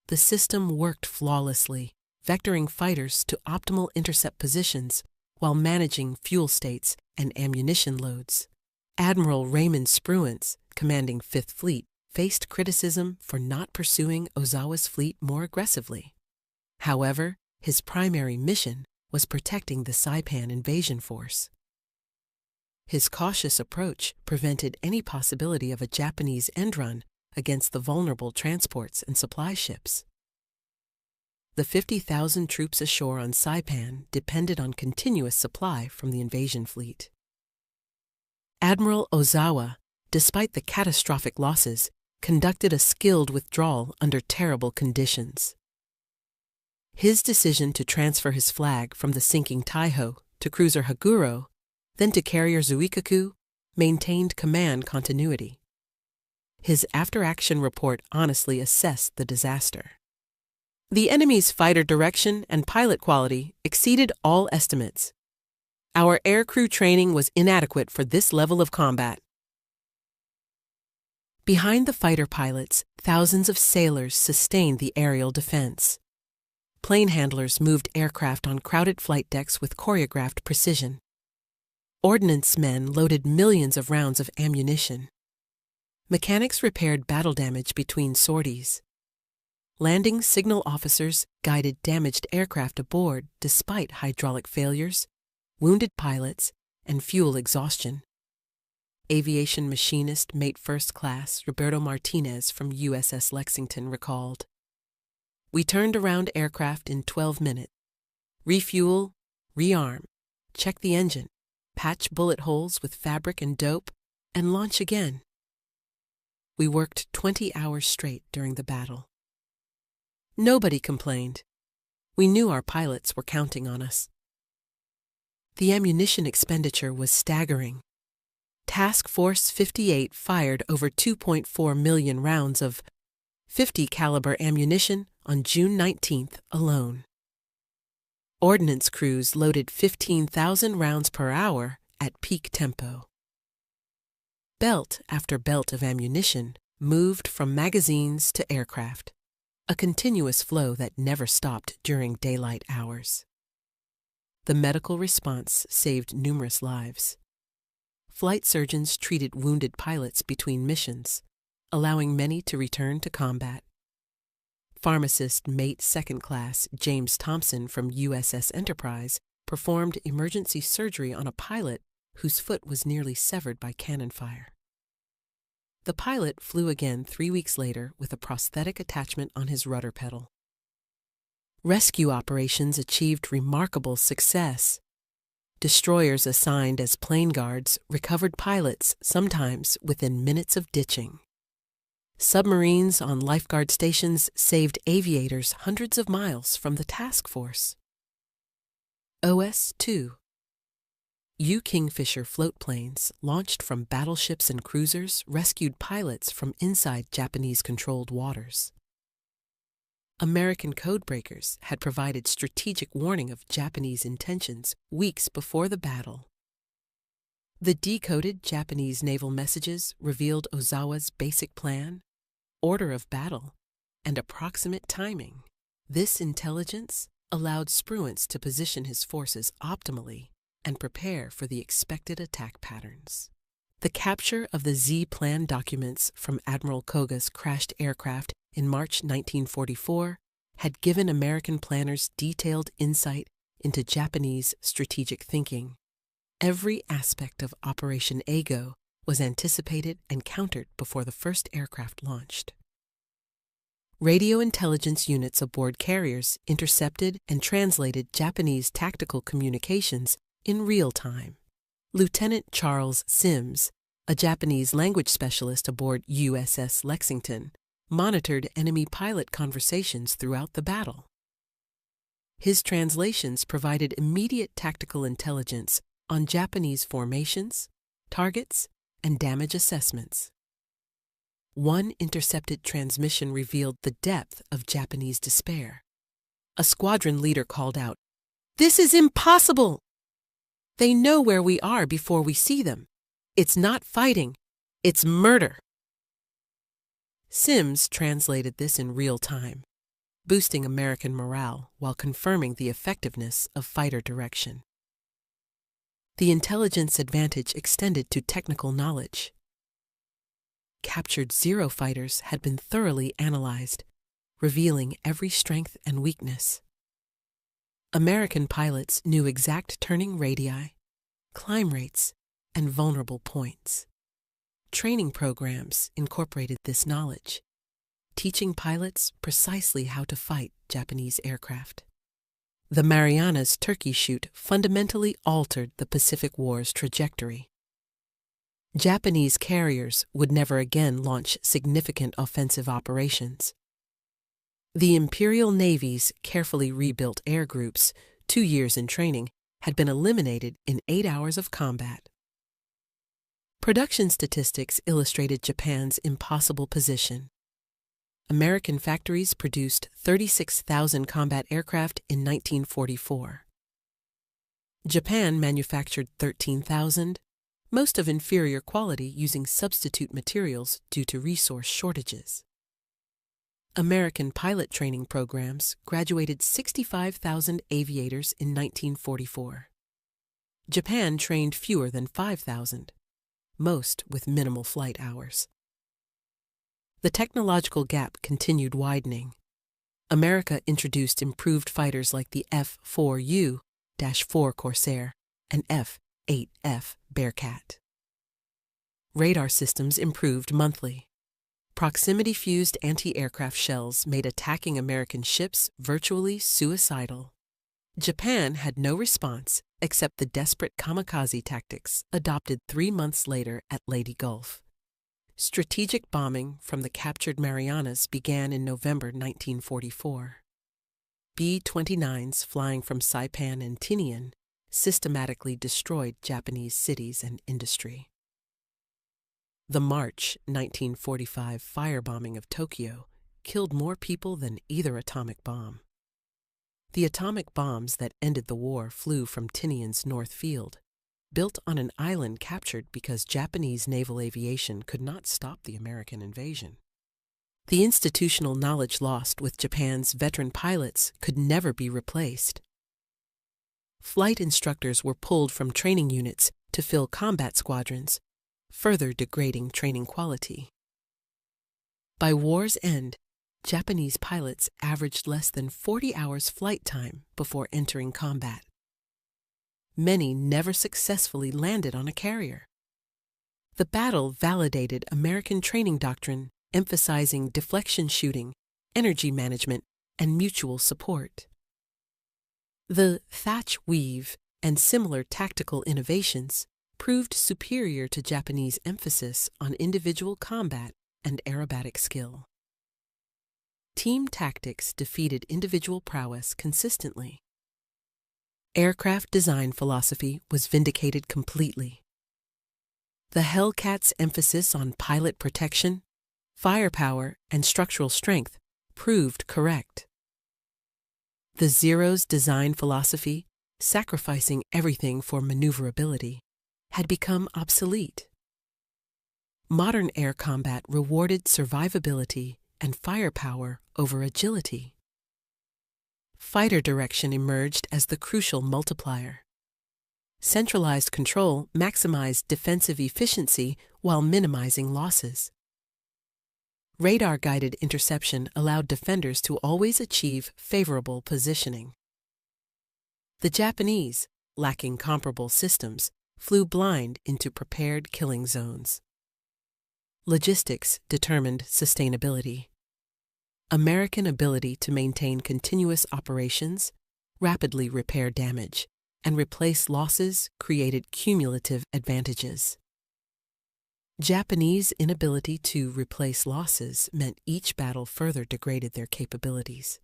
A: The system worked flawlessly, vectoring fighters to optimal intercept positions while managing fuel states and ammunition loads. Admiral Raymond Spruance, commanding Fifth Fleet, faced criticism for not pursuing Ozawa's fleet more aggressively. However, his primary mission was protecting the Saipan invasion force. His cautious approach prevented any possibility of a Japanese end run against the vulnerable transports and supply ships. The 50,000 troops ashore on Saipan depended on continuous supply from the invasion fleet. Admiral Ozawa, despite the catastrophic losses, conducted a skilled withdrawal under terrible conditions. His decision to transfer his flag from the sinking Taiho to cruiser Haguro, then to carrier Zuikaku, maintained command continuity. His after-action report honestly assessed the disaster. The enemy's fighter direction and pilot quality exceeded all estimates. Our aircrew training was inadequate for this level of combat. Behind the fighter pilots, thousands of sailors sustained the aerial defense. Plane handlers moved aircraft on crowded flight decks with choreographed precision. Ordnance men loaded millions of rounds of ammunition. Mechanics repaired battle damage between sorties. Landing signal officers guided damaged aircraft aboard despite hydraulic failures, wounded pilots, and fuel exhaustion. Aviation machinist mate first class Roberto Martinez from USS Lexington recalled, "We turned around aircraft in 12 minutes. Refuel, rearm, check the engine, patch bullet holes with fabric and dope, and launch again." We worked 20 hours straight during the battle. Nobody complained. We knew our pilots were counting on us. The ammunition expenditure was staggering. Task Force 58 fired over 2.4 million rounds of .50 caliber ammunition on June 19th alone. Ordnance crews loaded 15,000 rounds per hour at peak tempo. Belt after belt of ammunition moved from magazines to aircraft, a continuous flow that never stopped during daylight hours. The medical response saved numerous lives. Flight surgeons treated wounded pilots between missions, allowing many to return to combat. Pharmacist mate second class James Thompson from USS Enterprise performed emergency surgery on a pilot whose foot was nearly severed by cannon fire. The pilot flew again 3 weeks later with a prosthetic attachment on his rudder pedal. Rescue operations achieved remarkable success. Destroyers assigned as plane guards recovered pilots sometimes within minutes of ditching. Submarines on lifeguard stations saved aviators hundreds of miles from the task force. OS-2. U-Kingfisher floatplanes launched from battleships and cruisers rescued pilots from inside Japanese-controlled waters. American codebreakers had provided strategic warning of Japanese intentions weeks before the battle. The decoded Japanese naval messages revealed Ozawa's basic plan, order of battle, and approximate timing. This intelligence allowed Spruance to position his forces optimally and prepare for the expected attack patterns. The capture of the Z-plan documents from Admiral Koga's crashed aircraft in March 1944 had given American planners detailed insight into Japanese strategic thinking. Every aspect of Operation Eigo was anticipated and countered before the first aircraft launched. Radio intelligence units aboard carriers intercepted and translated Japanese tactical communications in real time. Lieutenant Charles Sims, a Japanese language specialist aboard USS Lexington, monitored enemy pilot conversations throughout the battle. His translations provided immediate tactical intelligence on Japanese formations, targets, and damage assessments. One intercepted transmission revealed the depth of Japanese despair. A squadron leader called out, "This is impossible! They know where we are before we see them. It's not fighting, it's murder." Sims translated this in real time, boosting American morale while confirming the effectiveness of fighter direction. The intelligence advantage extended to technical knowledge. Captured Zero fighters had been thoroughly analyzed, revealing every strength and weakness. American pilots knew exact turning radii, climb rates, and vulnerable points. Training programs incorporated this knowledge, teaching pilots precisely how to fight Japanese aircraft. The Marianas Turkey Shoot fundamentally altered the Pacific War's trajectory. Japanese carriers would never again launch significant offensive operations. The Imperial Navy's carefully rebuilt air groups, 2 years in training, had been eliminated in 8 hours of combat. Production statistics illustrated Japan's impossible position. American factories produced 36,000 combat aircraft in 1944. Japan manufactured 13,000, most of inferior quality using substitute materials due to resource shortages. American pilot training programs graduated 65,000 aviators in 1944. Japan trained fewer than 5,000, most with minimal flight hours. The technological gap continued widening. America introduced improved fighters like the F-4U-4 Corsair and F-8F Bearcat. Radar systems improved monthly. Proximity-fused anti-aircraft shells made attacking American ships virtually suicidal. Japan had no response except the desperate kamikaze tactics adopted 3 months later at Leyte Gulf. Strategic bombing from the captured Marianas began in November 1944. B-29s flying from Saipan and Tinian systematically destroyed Japanese cities and industry. The March 1945 firebombing of Tokyo killed more people than either atomic bomb. The atomic bombs that ended the war flew from Tinian's North Field, built on an island captured because Japanese naval aviation could not stop the American invasion. The institutional knowledge lost with Japan's veteran pilots could never be replaced. Flight instructors were pulled from training units to fill combat squadrons, further degrading training quality. By war's end, Japanese pilots averaged less than 40 hours flight time before entering combat. Many never successfully landed on a carrier. The battle validated American training doctrine emphasizing deflection shooting, energy management, and mutual support. The thatch weave and similar tactical innovations proved superior to Japanese emphasis on individual combat and aerobatic skill. Team tactics defeated individual prowess consistently. Aircraft design philosophy was vindicated completely. The Hellcats' emphasis on pilot protection, firepower, and structural strength proved correct. The Zero's design philosophy, sacrificing everything for maneuverability, had become obsolete. Modern air combat rewarded survivability and firepower over agility. Fighter direction emerged as the crucial multiplier. Centralized control maximized defensive efficiency while minimizing losses. Radar-guided interception allowed defenders to always achieve favorable positioning. The Japanese, lacking comparable systems, flew blind into prepared killing zones. Logistics determined sustainability. American ability to maintain continuous operations, rapidly repair damage, and replace losses created cumulative advantages. Japanese inability to replace losses meant each battle further degraded their capabilities.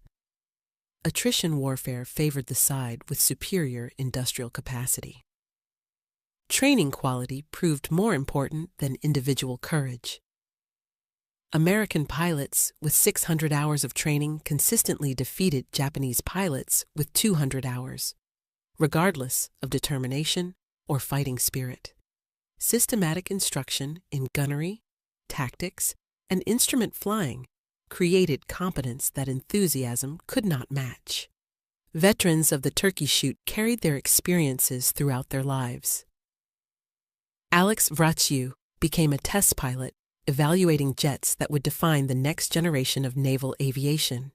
A: Attrition warfare favored the side with superior industrial capacity. Training quality proved more important than individual courage. American pilots with 600 hours of training consistently defeated Japanese pilots with 200 hours, regardless of determination or fighting spirit. Systematic instruction in gunnery, tactics, and instrument flying created competence that enthusiasm could not match. Veterans of the Turkey Shoot carried their experiences throughout their lives. Alex Vraciu became a test pilot, evaluating jets that would define the next generation of naval aviation.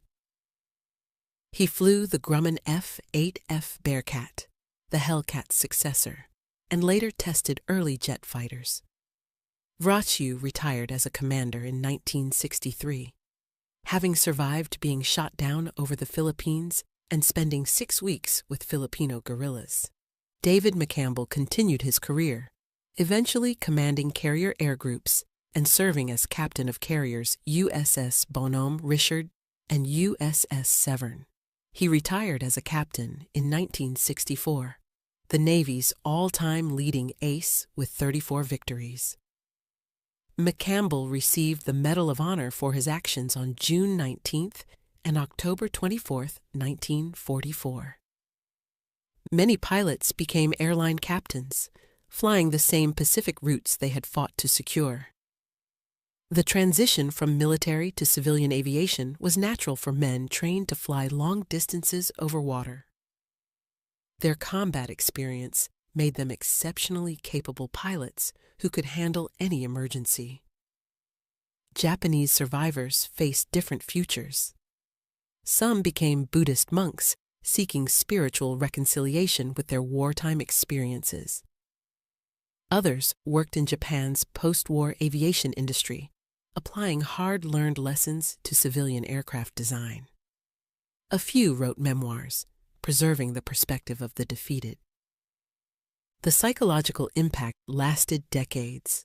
A: He flew the Grumman F6F Bearcat, the Hellcat's successor, and later tested early jet fighters. Vraciu retired as a commander in 1963, having survived being shot down over the Philippines and spending 6 weeks with Filipino guerrillas. David McCampbell continued his career, eventually commanding carrier air groups and serving as captain of carriers USS Bonhomme Richard and USS Severn. He retired as a captain in 1964, the Navy's all-time leading ace with 34 victories. McCampbell received the Medal of Honor for his actions on June 19 and October 24, 1944. Many pilots became airline captains, flying the same Pacific routes they had fought to secure. The transition from military to civilian aviation was natural for men trained to fly long distances over water. Their combat experience made them exceptionally capable pilots who could handle any emergency. Japanese survivors faced different futures. Some became Buddhist monks, seeking spiritual reconciliation with their wartime experiences. Others worked in Japan's post-war aviation industry, applying hard-learned lessons to civilian aircraft design. A few wrote memoirs, preserving the perspective of the defeated. The psychological impact lasted decades.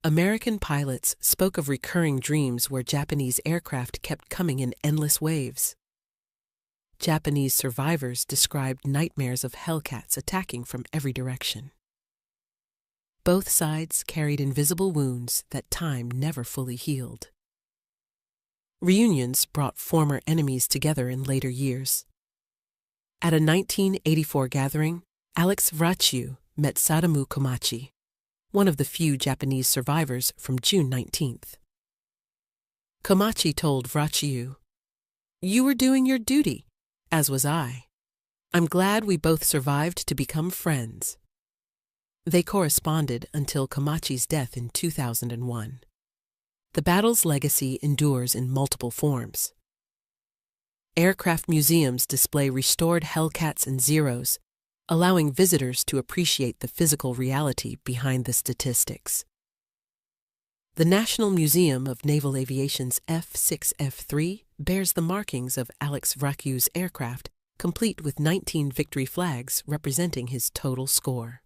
A: American pilots spoke of recurring dreams where Japanese aircraft kept coming in endless waves. Japanese survivors described nightmares of Hellcats attacking from every direction. Both sides carried invisible wounds that time never fully healed. Reunions brought former enemies together in later years. At a 1984 gathering, Alex Vraciu met Sadamu Komachi, one of the few Japanese survivors from June 19th. Komachi told Vraciu, "You were doing your duty, as was I. I'm glad we both survived to become friends." They corresponded until Komachi's death in 2001. The battle's legacy endures in multiple forms. Aircraft museums display restored Hellcats and Zeros, allowing visitors to appreciate the physical reality behind the statistics. The National Museum of Naval Aviation's F6F3 bears the markings of Alex Vraciu's aircraft, complete with 19 victory flags representing his total score.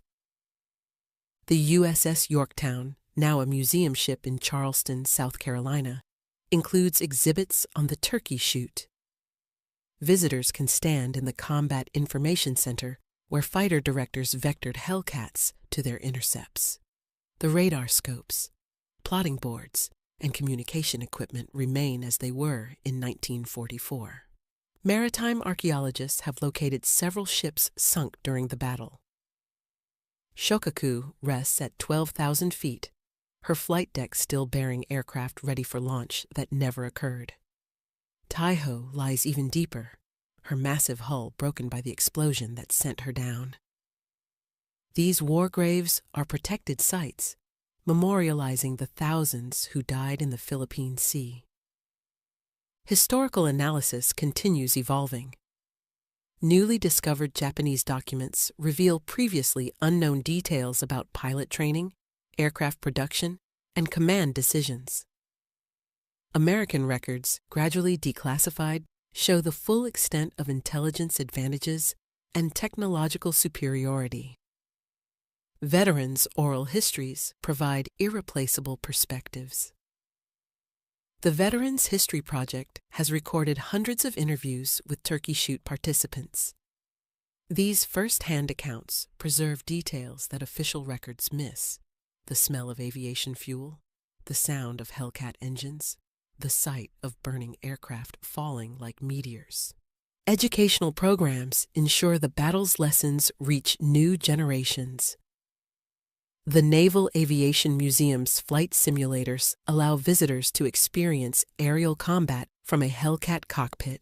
A: The USS Yorktown, now a museum ship in Charleston, South Carolina, includes exhibits on the Turkey Shoot. Visitors can stand in the Combat Information Center, where fighter directors vectored Hellcats to their intercepts. The radar scopes, plotting boards, and communication equipment remain as they were in 1944. Maritime archaeologists have located several ships sunk during the battle. Shokaku rests at 12,000 feet, her flight deck still bearing aircraft ready for launch that never occurred. Taiho lies even deeper, her massive hull broken by the explosion that sent her down. These war graves are protected sites, memorializing the thousands who died in the Philippine Sea. Historical analysis continues evolving. Newly discovered Japanese documents reveal previously unknown details about pilot training, aircraft production, and command decisions. American records, gradually declassified, show the full extent of intelligence advantages and technological superiority. Veterans' oral histories provide irreplaceable perspectives. The Veterans History Project has recorded hundreds of interviews with Turkey Shoot participants. These first-hand accounts preserve details that official records miss: the smell of aviation fuel, the sound of Hellcat engines, the sight of burning aircraft falling like meteors. Educational programs ensure the battle's lessons reach new generations. The Naval Aviation Museum's flight simulators allow visitors to experience aerial combat from a Hellcat cockpit.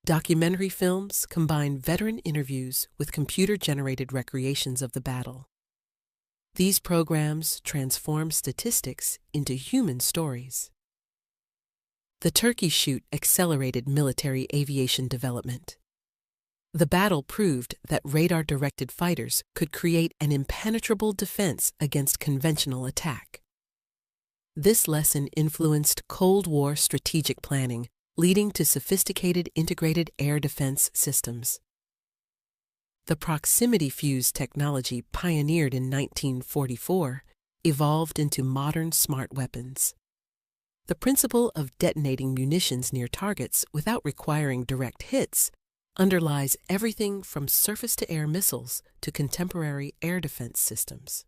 A: Documentary films combine veteran interviews with computer-generated recreations of the battle. These programs transform statistics into human stories. The Turkey Shoot accelerated military aviation development. The battle proved that radar-directed fighters could create an impenetrable defense against conventional attack. This lesson influenced Cold War strategic planning, leading to sophisticated integrated air defense systems. The proximity fuse technology pioneered in 1944 evolved into modern smart weapons. The principle of detonating munitions near targets without requiring direct hits underlies everything from surface-to-air missiles to contemporary air defense systems.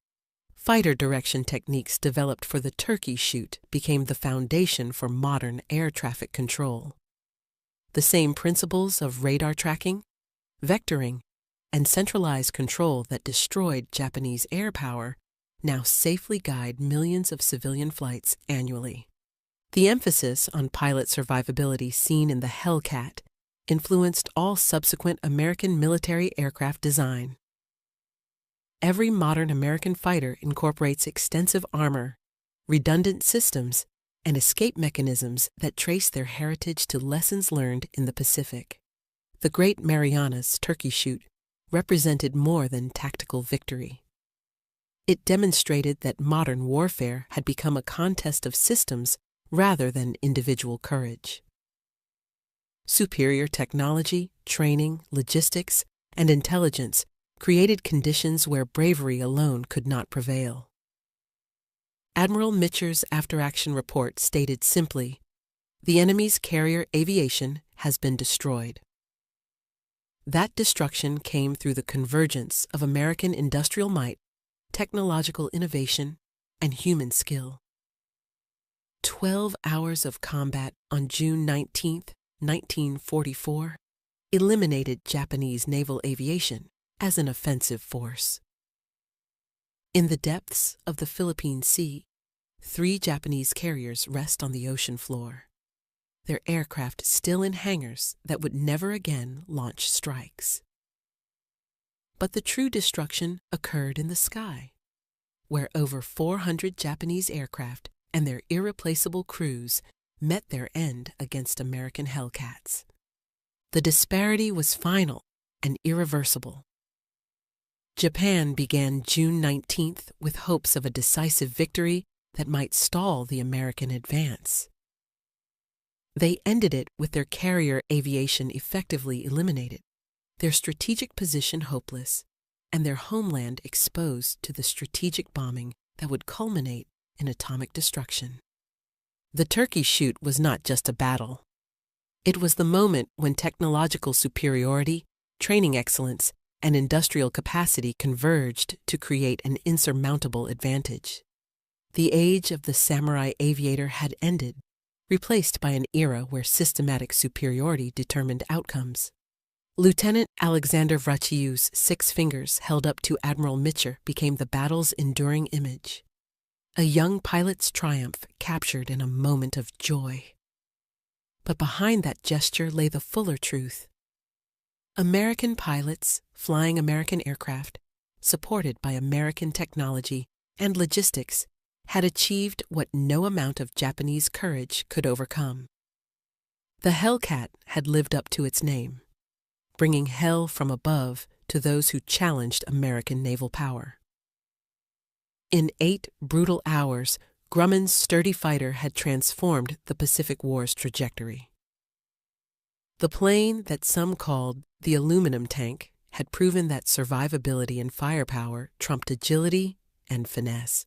A: Fighter direction techniques developed for the Turkey Shoot became the foundation for modern air traffic control. The same principles of radar tracking, vectoring, and centralized control that destroyed Japanese air power now safely guide millions of civilian flights annually. The emphasis on pilot survivability seen in the Hellcat influenced all subsequent American military aircraft design. Every modern American fighter incorporates extensive armor, redundant systems, and escape mechanisms that trace their heritage to lessons learned in the Pacific. The Great Marianas Turkey Shoot represented more than tactical victory. It demonstrated that modern warfare had become a contest of systems rather than individual courage. Superior technology, training, logistics, and intelligence created conditions where bravery alone could not prevail. Admiral Mitcher's after-action report stated simply, "The enemy's carrier aviation has been destroyed." That destruction came through the convergence of American industrial might, technological innovation, and human skill. 12 hours of combat on June 19, 1944, eliminated Japanese naval aviation as an offensive force. In the depths of the Philippine Sea, 3 Japanese carriers rest on the ocean floor, their aircraft still in hangars that would never again launch strikes. But the true destruction occurred in the sky, where over 400 Japanese aircraft and their irreplaceable crews met their end against American Hellcats. The disparity was final and irreversible. Japan began June 19th with hopes of a decisive victory that might stall the American advance. They ended it with their carrier aviation effectively eliminated, their strategic position hopeless, and their homeland exposed to the strategic bombing that would culminate in atomic destruction. The Turkey Shoot was not just a battle. It was the moment when technological superiority, training excellence, and industrial capacity converged to create an insurmountable advantage. The age of the samurai aviator had ended, replaced by an era where systematic superiority determined outcomes. Lieutenant Alexander Vraciu's 6 fingers held up to Admiral Mitcher became the battle's enduring image. A young pilot's triumph captured in a moment of joy. But behind that gesture lay the fuller truth. American pilots flying American aircraft, supported by American technology and logistics, had achieved what no amount of Japanese courage could overcome. The Hellcat had lived up to its name. bringing hell from above to those who challenged American naval power. In 8 brutal hours, Grumman's sturdy fighter had transformed the Pacific War's trajectory. The plane that some called the aluminum tank had proven that survivability and firepower trumped agility and finesse.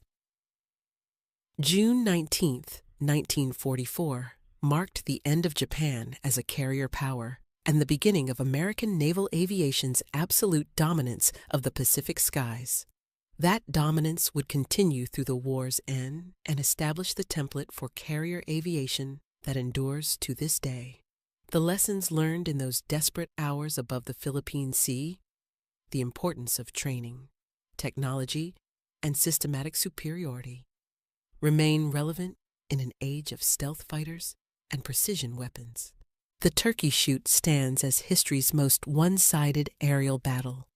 A: June 19, 1944, marked the end of Japan as a carrier power and the beginning of American naval aviation's absolute dominance of the Pacific skies. That dominance would continue through the war's end and establish the template for carrier aviation that endures to this day. The lessons learned in those desperate hours above the Philippine Sea, the importance of training, technology, and systematic superiority, remain relevant in an age of stealth fighters and precision weapons. The Turkey Shoot stands as history's most one-sided aerial battle,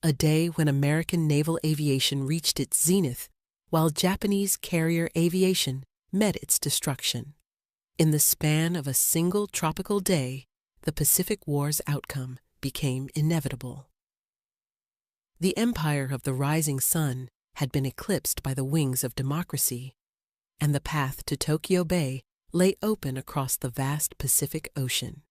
A: a day when American naval aviation reached its zenith while Japanese carrier aviation met its destruction. In the span of a single tropical day, the Pacific War's outcome became inevitable. The empire of the rising sun had been eclipsed by the wings of democracy, and the path to Tokyo Bay lay open across the vast Pacific Ocean.